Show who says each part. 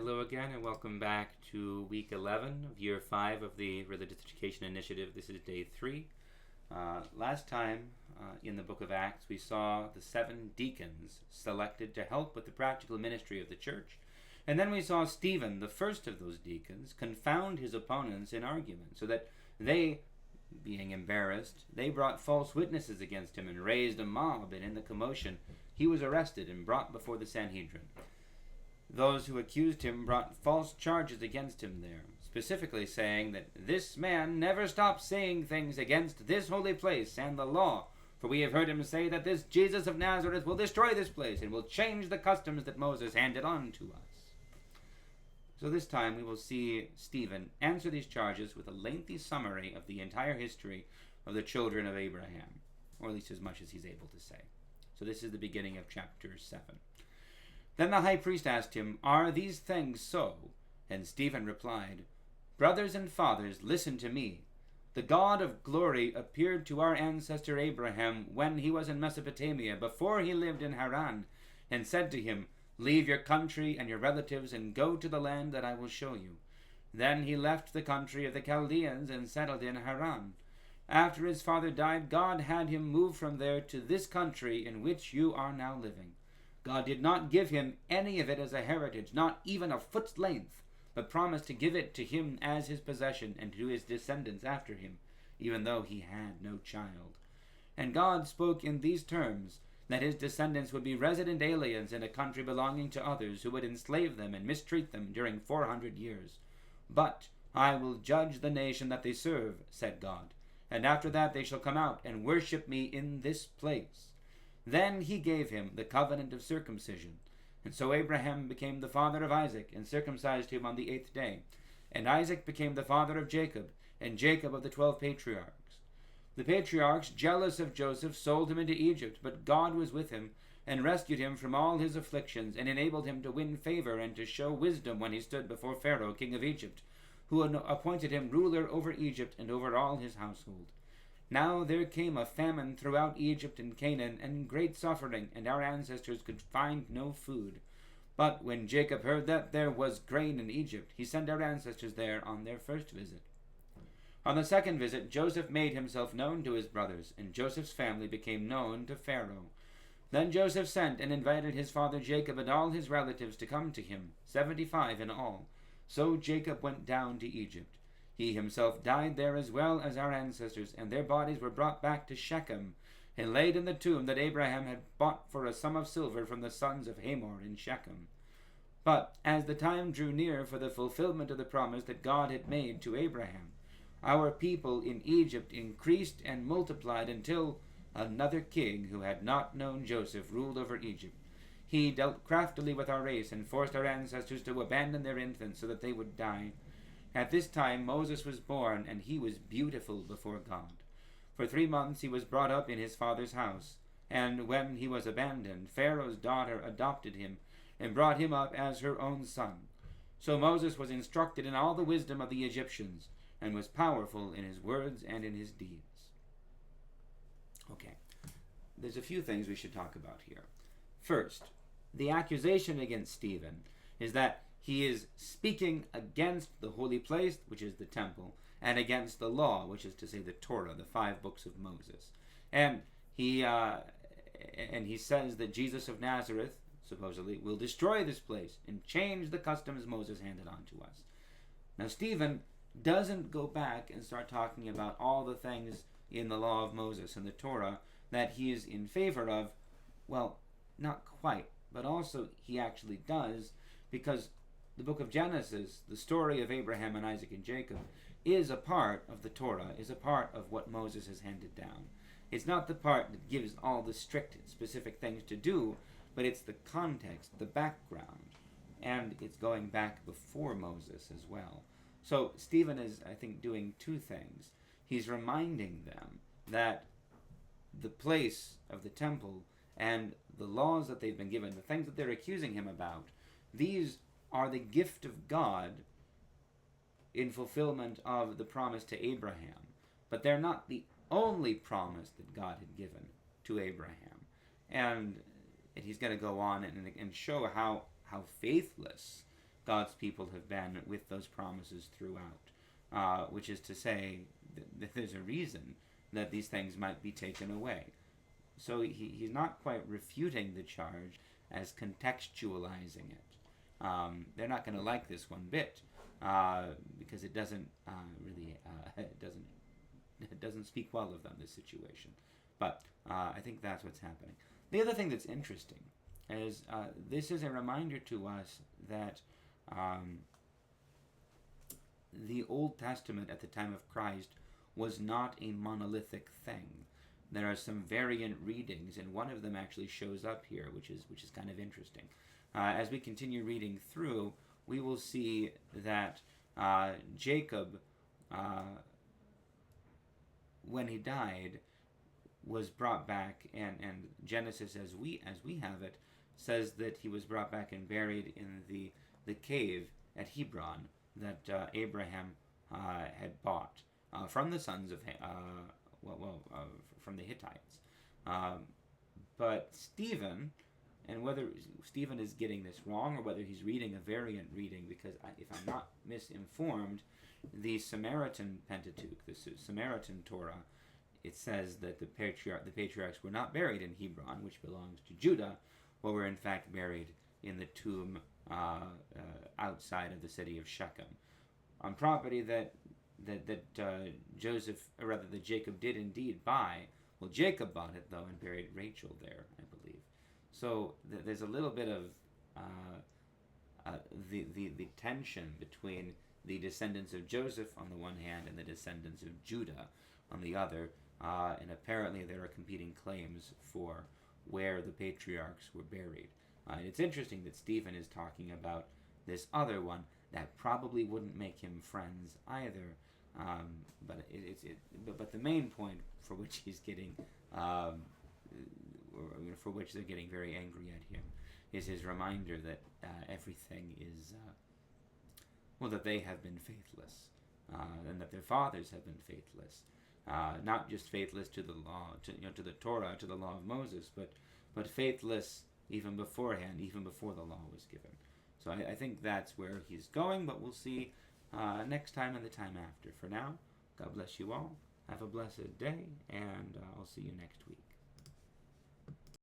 Speaker 1: Hello again, and welcome back to week 11 of year 5 of the Religious Education Initiative. This is day 3. Last time in the book of Acts, we saw the 7 deacons selected to help with the practical ministry of the church. And then we saw Stephen, the first of those deacons, confound his opponents in argument, so that they, being embarrassed, they brought false witnesses against him and raised a mob, and in the commotion he was arrested and brought before the Sanhedrin. Those who accused him brought false charges against him there, specifically saying that this man never stops saying things against this holy place and the law, for we have heard him say that this Jesus of Nazareth will destroy this place and will change the customs that Moses handed on to us. So this time we will see Stephen answer these charges with a lengthy summary of the entire history of the children of Abraham, or at least as much as he's able to say. So this is the beginning of chapter 7. Then the high priest asked him, "Are these things so?" And Stephen replied, "Brothers and fathers, listen to me. The God of glory appeared to our ancestor Abraham when he was in Mesopotamia, before he lived in Haran, and said to him, 'Leave your country and your relatives and go to the land that I will show you.' Then he left the country of the Chaldeans and settled in Haran. After his father died, God had him move from there to this country in which you are now living. God did not give him any of it as a heritage, not even a foot's length, but promised to give it to him as his possession and to his descendants after him, even though he had no child. And God spoke in these terms, that his descendants would be resident aliens in a country belonging to others, who would enslave them and mistreat them during 400 years. But I will judge the nation that they serve, said God, and after that they shall come out and worship me in this place. Then he gave him the covenant of circumcision. And so Abraham became the father of Isaac, and circumcised him on the 8th day. And Isaac became the father of Jacob, and Jacob of the 12 patriarchs. The patriarchs, jealous of Joseph, sold him into Egypt, but God was with him, and rescued him from all his afflictions, and enabled him to win favor and to show wisdom when he stood before Pharaoh, king of Egypt, who appointed him ruler over Egypt and over all his household. Now there came a famine throughout Egypt and Canaan, and great suffering, and our ancestors could find no food. But when Jacob heard that there was grain in Egypt, he sent our ancestors there on their first visit. On the second visit, Joseph made himself known to his brothers, and Joseph's family became known to Pharaoh. Then Joseph sent and invited his father Jacob and all his relatives to come to him, 75 in all. So Jacob went down to Egypt. He himself died there as well as our ancestors, and their bodies were brought back to Shechem, and laid in the tomb that Abraham had bought for a sum of silver from the sons of Hamor in Shechem. But as the time drew near for the fulfillment of the promise that God had made to Abraham, our people in Egypt increased and multiplied until another king who had not known Joseph ruled over Egypt. He dealt craftily with our race and forced our ancestors to abandon their infants so that they would die. At this time Moses was born, and he was beautiful before God. For 3 months he was brought up in his father's house, and when he was abandoned, Pharaoh's daughter adopted him, and brought him up as her own son. So Moses was instructed in all the wisdom of the Egyptians, and was powerful in his words and in his deeds. Okay, there's a few things we should talk about here. First, the accusation against Stephen is that he is speaking against the holy place, which is the temple, and against the law, which is to say the Torah, the 5 books of Moses. And he says that Jesus of Nazareth, supposedly, will destroy this place and change the customs Moses handed on to us. Now Stephen doesn't go back and start talking about all the things in the law of Moses and the Torah that he is in favor of. Well, not quite, but also he actually does, because the book of Genesis, the story of Abraham and Isaac and Jacob, is a part of the Torah, is a part of what Moses has handed down. It's not the part that gives all the strict, specific things to do, but it's the context, the background, and it's going back before Moses as well. So Stephen is, I think, doing 2 things. He's reminding them that the place of the temple and the laws that they've been given, the things that they're accusing him about, these are the gift of God in fulfillment of the promise to Abraham. But they're not the only promise that God had given to Abraham. And he's going to go on and show how faithless God's people have been with those promises throughout, which is to say that there's a reason that these things might be taken away. So he's not quite refuting the charge as contextualizing it. They're not going to like this one bit because it doesn't really it doesn't speak well of them, this situation. But I think that's what's happening. The other thing that's interesting is this is a reminder to us that the Old Testament at the time of Christ was not a monolithic thing. There are some variant readings, and one of them actually shows up here, which is kind of interesting. As we continue reading through, we will see that Jacob, when he died, was brought back, and Genesis, as we have it, says that he was brought back and buried in the cave at Hebron that Abraham had bought from the sons of from the Hittites. But Stephen, and whether Stephen is getting this wrong or whether he's reading a variant reading, because if I'm not misinformed, the Samaritan Pentateuch, the Samaritan Torah, it says that the patriarchs were not buried in Hebron, which belongs to Judah, but were in fact buried in the tomb outside of the city of Shechem, on property that Jacob did indeed buy. Well, Jacob bought it though and buried Rachel there, I believe. So there's a little bit of the tension between the descendants of Joseph on the one hand and the descendants of Judah on the other, and apparently there are competing claims for where the patriarchs were buried. And it's interesting that Stephen is talking about this other one that probably wouldn't make him friends either. But the main point for which he's getting, for which they're getting very angry at him, is his reminder that everything is, that they have been faithless, and that their fathers have been faithless, not just faithless to the law, to the Torah, to the law of Moses, but faithless even beforehand, even before the law was given. So I think that's where he's going, but we'll see next time and the time after. For now, God bless you all. Have a blessed day, and I'll see you next week.